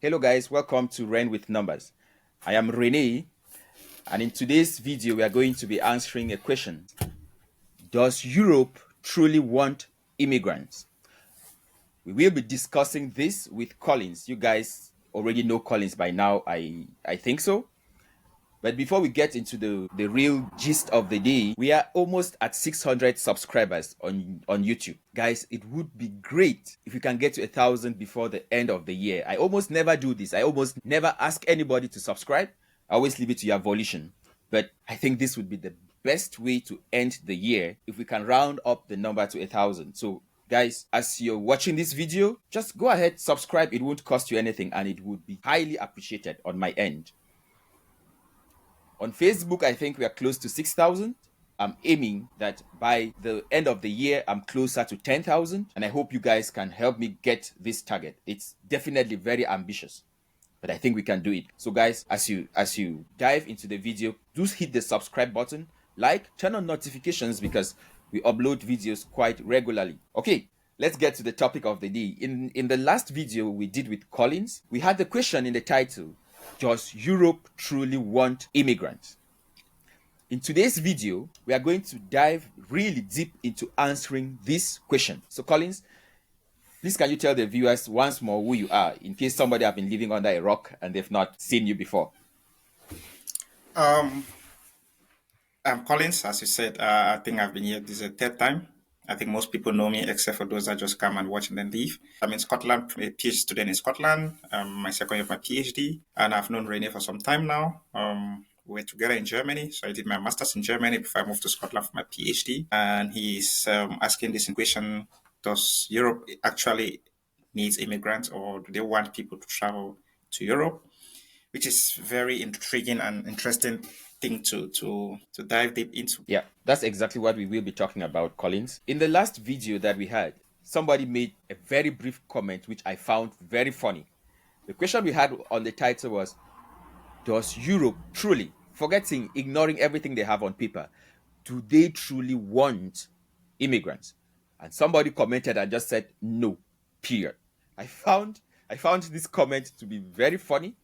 Hello guys, welcome to Ren with Numbers. I am Rene, and in today's video we are going to be answering a question. Does Europe truly want immigrants? We will be discussing this with Collins. You guys already know Collins by now, I think so. But before we get into the real gist of the day, we are almost at 600 subscribers on YouTube. Guys, it would be great if we can get to 1,000 before the end of the year. I almost never do this. I almost never ask anybody to subscribe. I always leave it to your volition. But I think this would be the best way to end the year if we can round up the number to 1,000. So guys, as you're watching this video, just go ahead, subscribe. It won't cost you anything and it would be highly appreciated on my end. On Facebook, I think we are close to 6,000. I'm aiming that by the end of the year, I'm closer to 10,000. And I hope you guys can help me get this target. It's definitely very ambitious, but I think we can do it. So guys, as you dive into the video, do hit the subscribe button, like, turn on notifications because we upload videos quite regularly. Okay, let's get to the topic of the day. In the last video we did with Collins, we had the question in the title, does Europe truly want immigrants? In today's video, we are going to dive really deep into answering this question. So Collins, please can you tell the viewers once more who you are, in case somebody have been living under a rock and they've not seen you before? I'm Collins, as you said. I think I've been here. This is the third time. I think most people know me, except for those that just come and watch and then leave. I'm in Scotland, a PhD student in Scotland. My second year of my PhD, and I've known Rene for some time now. We were together in Germany, so I did my master's in Germany before I moved to Scotland for my PhD. And he's asking this question: does Europe actually needs immigrants, or do they want people to travel to Europe? Which is very intriguing and interesting thing to dive deep into. Yeah, that's exactly what we will be talking about, Collins. In the last video that we had, somebody made a very brief comment which I found very funny. The question we had on the title was, does Europe truly, ignoring everything they have on paper, do they truly want immigrants? And somebody commented and just said no, period. I found this comment to be very funny,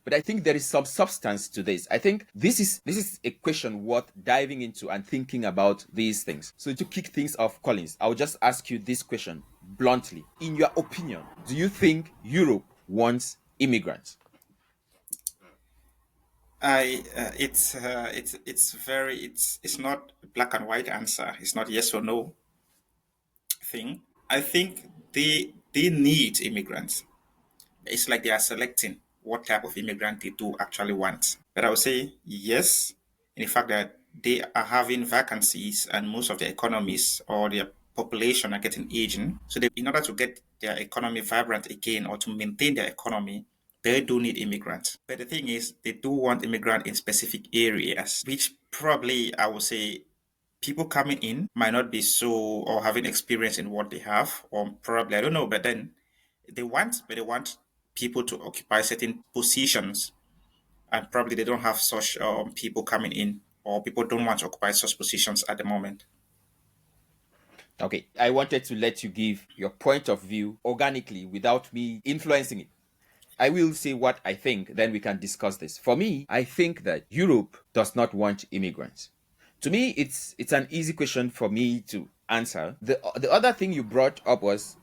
but I think there is some substance to this. I think this is a question worth diving into and thinking about these things. So to kick things off, Collins, I'll just ask you this question bluntly. In your opinion, do you think Europe wants immigrants? It's not a black and white answer. It's not yes or no thing. I think they need immigrants. It's like they are selecting what type of immigrant they do actually want. But I would say yes, in the fact that they are having vacancies and most of their economies or their population are getting aging. So in order to get their economy vibrant again or to maintain their economy, they do need immigrants. But the thing is, they do want immigrants in specific areas, which probably I would say people coming in might not be so or having experience in what they have, or probably I don't know, but then they want people to occupy certain positions, and probably they don't have such people coming in, or people don't want to occupy such positions at the moment. Okay, I wanted to let you give your point of view organically without me influencing it. I will say what I think, then we can discuss this. For me, I think that Europe does not want immigrants. To me, it's an easy question for me to answer. The other thing you brought up was,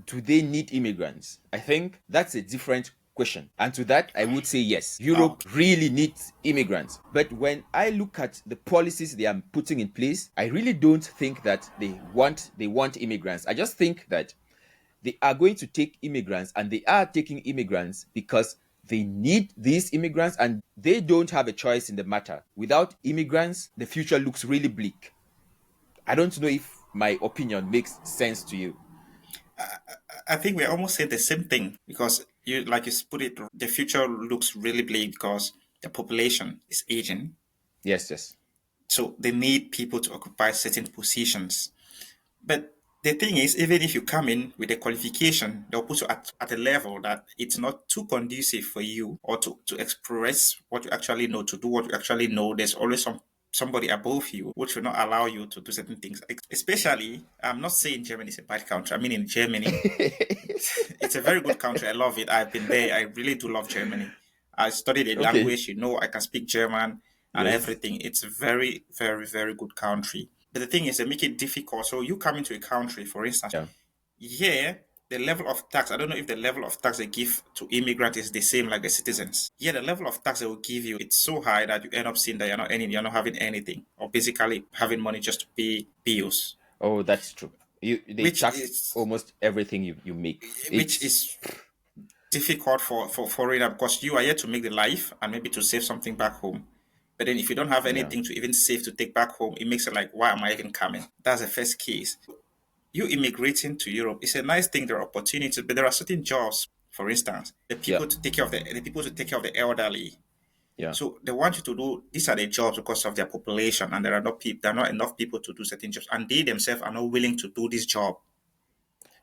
do they need immigrants? I think that's a different question. And to that, I would say yes. Europe really needs immigrants. But when I look at the policies they are putting in place, I really don't think that they want immigrants. I just think that they are going to take immigrants, and they are taking immigrants because they need these immigrants and they don't have a choice in the matter. Without immigrants, the future looks really bleak. I don't know if my opinion makes sense to you. I think we're almost saying the same thing because you, like you put it, the future looks really bleak because the population is aging. Yes, yes. So they need people to occupy certain positions. But the thing is, even if you come in with a qualification, they'll put you at a level that it's not too conducive for you or to express what you actually know, to do what you actually know. There's always somebody above you which will not allow you to do certain things. Especially, I'm not saying Germany is a bad country. I mean, in Germany, It's a very good country. I love it. I've been there. I really do love Germany. I studied a Okay. language, I can speak German and Yes. everything. It's a very, very, very good country. But the thing is, they make it difficult. So you come into a country, for instance, Yeah. yeah, the level of tax, I don't know if the level of tax they give to immigrants is the same like the citizens. Yeah, the level of tax they will give you, it's so high that you end up seeing that you're not having anything, or basically having money just to pay bills, Oh, that's true. They which tax is almost everything you make. which It's is difficult for foreigner because you are here to make the life and maybe to save something back home. But then if you don't have yeah. anything to even save to take back home, it makes it like, why am I even coming? That's the first case. You immigrating to Europe is a nice thing. There are opportunities, but there are certain jobs. For instance, the Yeah. people to take care of the people to take care of the elderly. Yeah. So they want you to do these are the jobs because of their population, and there are not enough people to do certain jobs, and they themselves are not willing to do this job.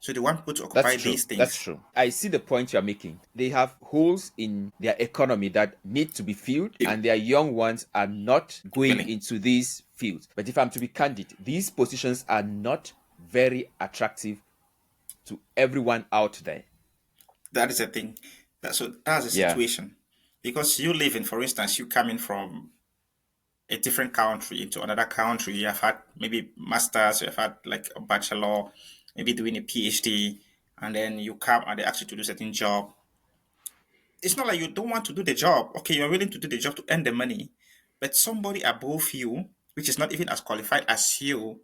So they want people to That's occupy true. these That's things. true. I see the point you're making. They have holes in their economy that need to be filled, and their young ones are not going Really, into these fields. But if I'm to be candid, these positions are not very attractive to everyone out there. that is the thing. That's the Yeah. situation. Because you live in, for instance, you coming from a different country into another country, you have had maybe masters, you have had like a bachelor, maybe doing a PhD, and then you come and they ask you to do a certain job. It's not like you don't want to do the job. Okay, you're willing to do the job to earn the money, but somebody above you, which is not even as qualified as you,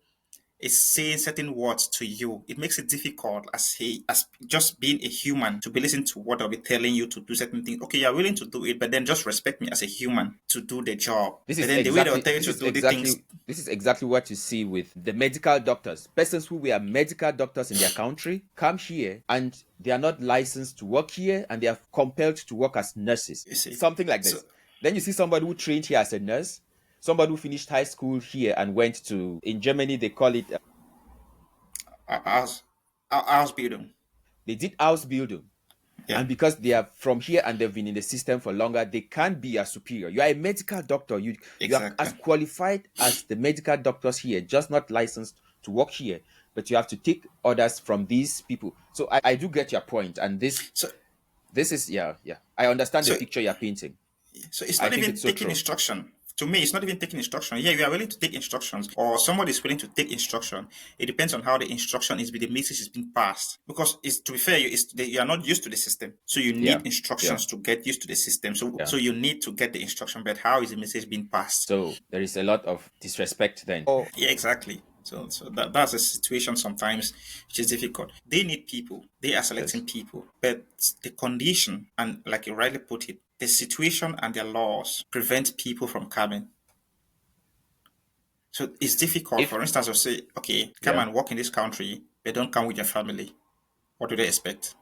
is saying certain words to you. It makes it difficult as just being a human to be listening to what I'll be telling you to do certain things. Okay, you're willing to do it, but then just respect me as a human to do the job. This But is then the way they'll exactly tell you this to is do the things, exactly this is exactly what you see with the medical doctors. Persons who were medical doctors in their country come here and they are not licensed to work here and they are compelled to work as nurses. you see. Something like So this. Then you see somebody who trained here as a nurse, somebody who finished high school here and went to, in Germany they call it, ours, ours building. they did house building. Yeah, And because they are from here and they've been in the system for longer, they can't be a superior. You are a medical doctor. You are as exactly. qualified as the medical doctors here, just not licensed to work here. But you have to take orders from these people. So I do get your point, and So this is yeah. I understand the so picture you're painting. So it's I not think even it's so taking true. instruction. To me, it's not even taking instruction. Yeah, you are willing to take instructions, or somebody is willing to take instruction. It depends on how the instruction is, the message is being passed. Because it's to be fair, you are not used to the system, so you Yeah, need yeah, instructions to get used to the system. So yeah. you need to get the instruction. But how is the message being passed? So there is a lot of disrespect then. Oh, Yeah, exactly. So that's a situation sometimes which is difficult. They need people. They are yes. selecting people, but the condition and like you rightly put it, the situation and their laws prevent people from coming. So it's difficult. If For instance, I'll say, okay, come yeah, and work in this country, but don't come with your family. What do they expect?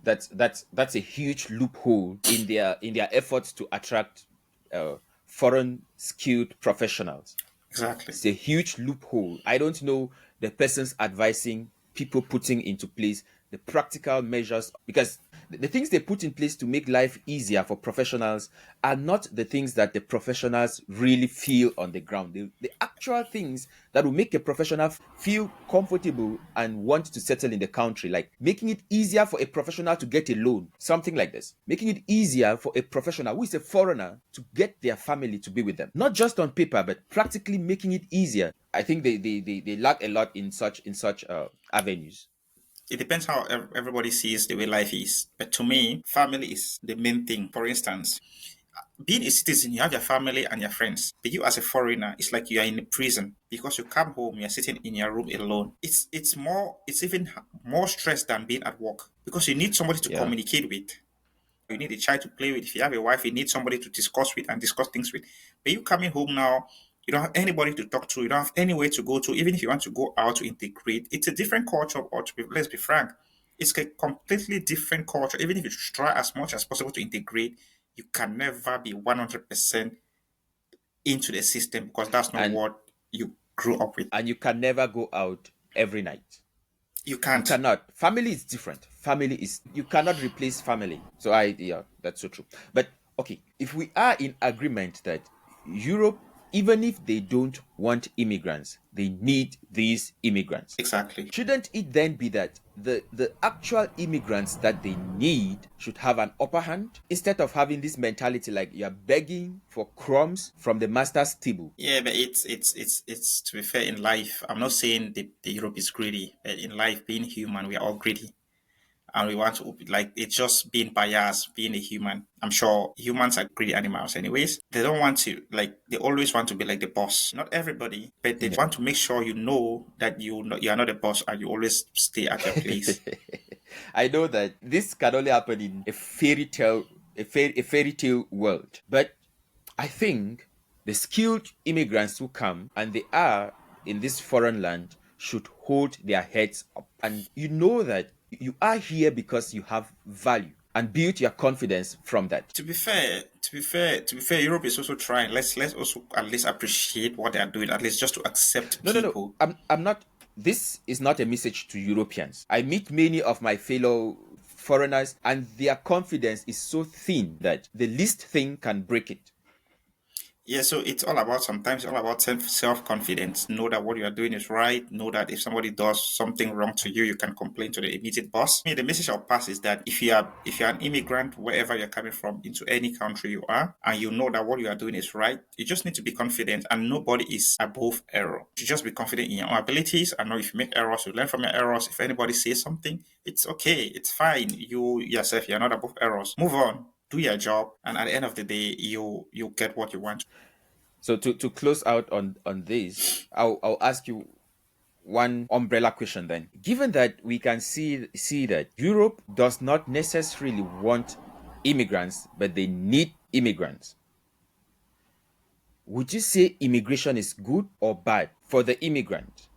that's a huge loophole in their efforts to attract uh, foreign skilled professionals. Exactly. It's a huge loophole. I don't know the persons advising people putting into place the practical measures because the things they put in place to make life easier for professionals are not the things that the professionals really feel on the ground. The actual things that will make a professional feel comfortable and want to settle in the country, like making it easier for a professional to get a loan, something like this, making it easier for a professional who is a foreigner to get their family to be with them, not just on paper, but practically making it easier. I think they lack a lot in such avenues. It depends how everybody sees the way life is. But to me, family is the main thing. For instance, being a citizen, you have your family and your friends. But you as a foreigner, it's like you are in a prison because you come home, you're sitting in your room alone. It's even more stress than being at work because you need somebody to Yeah. communicate with. You need a child to play with. If you have a wife, you need somebody to discuss with and discuss things with. But you coming home now, you don't have anybody to talk to. You don't have anywhere to go to. Even if you want to go out to integrate, it's a different culture. Or let's be frank, it's a completely different culture. Even if you try as much as possible to integrate, you can never be 100% into the system because that's not and what you grew up with. and you can never go out every night. You You can't. cannot. Family is different. Family is, you cannot replace family. So yeah, that's so true. But okay, if we are in agreement that Europe even if they don't want immigrants, they need these immigrants. Exactly. Shouldn't it then be that the actual immigrants that they need should have an upper hand instead of having this mentality like you're begging for crumbs from the master's table? Yeah, but it's to be fair in life. I'm not saying the Europe is greedy, but in life, being human, we are all greedy. And we want to like it's just being biased, being a human. I'm sure humans are greedy animals anyways. They don't want to like they always want to be like the boss. Not everybody, but they want to make sure you know that you are not the boss and you always stay at your place. I know that this can only happen in a fairy tale, a fairy tale world. But I think the skilled immigrants who come and they are in this foreign land should hold their heads up. And you know that you are here because you have value and build your confidence from that. To be fair, Europe is also trying. Let's also at least appreciate what they are doing. At least just to accept No, no, no. people. I'm not. This is not a message to Europeans. I meet many of my fellow foreigners, and their confidence is so thin that the least thing can break it. Yeah, so it's all about sometimes all about self confidence. Know that what you are doing is right. Know that if somebody does something wrong to you, you can complain to the immediate boss. I mean, the message I'll pass is that if you're an immigrant wherever you're coming from into any country you are, and you know that what you are doing is right, you just need to be confident. And nobody is above error. You just be confident in your own abilities. And know if you make errors, you learn from your errors. If anybody says something, it's okay. It's fine. You yourself, you're not above errors. Move on, do your job, and at the end of the day, you get what you want. So to close out on this, I'll ask you one umbrella question then. Given that we can see that Europe does not necessarily want immigrants, but they need immigrants, would you say immigration is good or bad for the immigrant?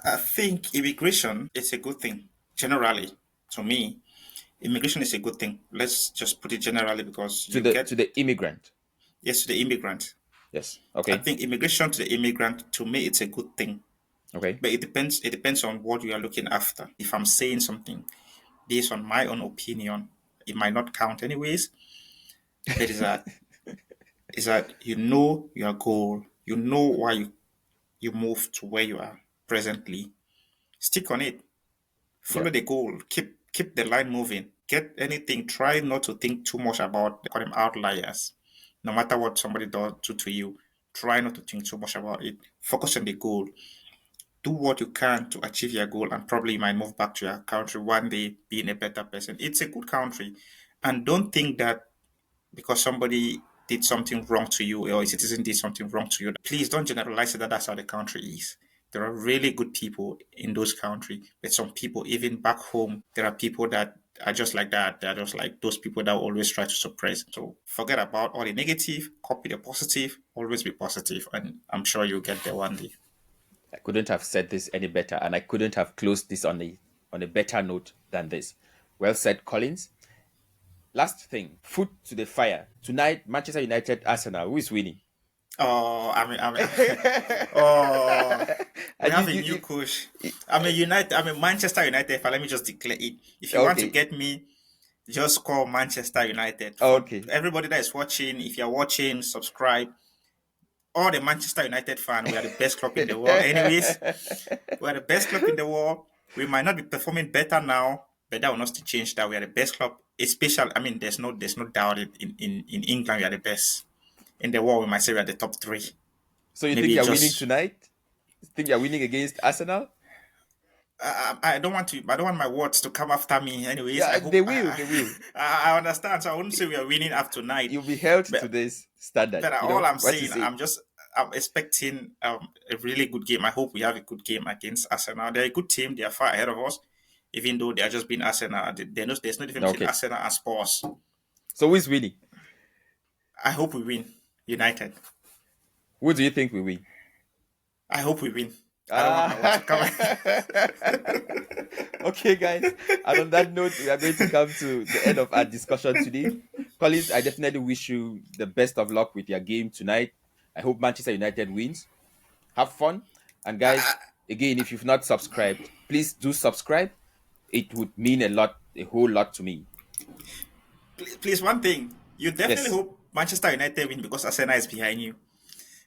I think immigration is a good thing generally. To me, immigration is a good thing. Let's just put it generally because To you the get to the immigrant? yes to the immigrant. Yes. I Okay. think immigration to the immigrant to me it's a good thing, Okay. but it depends. It depends on what you are looking after. If I'm saying something based on my own opinion, it might not count anyways. But is that you know your goal, you know why you move to where you are presently. Stick on it. Yeah. Follow the goal. Keep the line moving. Get anything. Try not to think too much about call them outliers. No matter what somebody does to you, try not to think too much about it. Focus on the goal. Do what you can to achieve your goal, and probably you might move back to your country one day being a better person. It's a good country, and don't think that because somebody did something wrong to you or a citizen did something wrong to you, please don't generalize it that that's how the country is. There are really good people in those countries, but some people, even back home, there are people that are just like that. They're just like those people that always try to suppress. So forget about all the negative, copy the positive, always be positive, and I'm sure you'll get there one day. I couldn't have said this any better, and I couldn't have closed this on a better note than this. Well said, Collins. Last thing, foot to the fire. Tonight, Manchester United Arsenal. Who is winning? Oh, oh, we And have a new coach. I'm a United. I'm a Manchester United fan. Let me just declare it. If you want to okay. get me, just call Manchester United. For Okay. everybody that is watching, if you're watching, subscribe. All the Manchester United fan, we are the best club in the world. Anyways, we are the best club in the world. We might not be performing better now, but that will not still change that we are the best club. Especially, I mean, there's no doubt in England we are the best. In the world, we might say we are the top three. So you think Maybe you're winning just tonight? You think you're winning against Arsenal? I don't want to. I don't want my words to come after me. Anyways, I Yeah, they hope will. They will. I understand. So I wouldn't say we are winning after tonight, You'll be held to but this standard. but You all know I'm what you saying, say. I'm expecting a really good game. I hope we have a good game against Arsenal. They're a good team. They are far ahead of us, even though they are just being Arsenal. There's no difference between Okay. Arsenal and Spurs. So who is winning? I hope we win. United. Who do you think will win? I hope we win. I don't want my words to come. Ah. Okay, guys. And on that note, we are going to come to the end of our discussion today. Collins, I definitely wish you the best of luck with your game tonight. I hope Manchester United wins. Have fun. And guys, again, if you've not subscribed, please do subscribe. It would mean a whole lot to me. Please, one thing. You definitely Yes. hope Manchester United win because Arsenal is behind you.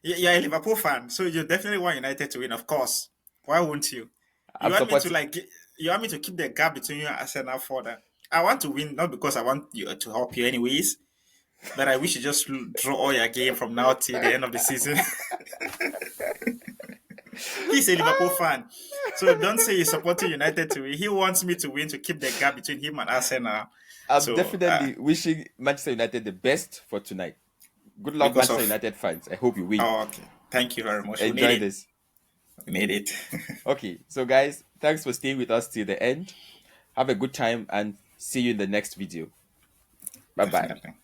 You're a Liverpool fan, so you definitely want United to win, of course. Why won't you? You I'm want me to supporting. like, you want me to keep the gap between you and Arsenal further. I want to win, not because I want you to help you anyways, but I wish you just draw all your game from now till the end of the season. He's a Liverpool fan, so don't say he's supporting United to win. He wants me to win to keep the gap between him and Arsenal. I'm So definitely wishing Manchester United the best for tonight. Good luck, because Manchester of United fans. I hope you win. oh, okay, thank you very much. We need Enjoy it. this. We need it. Okay, so guys, thanks for staying with us till the end. Have a good time and see you in the next video. Bye bye. Definitely.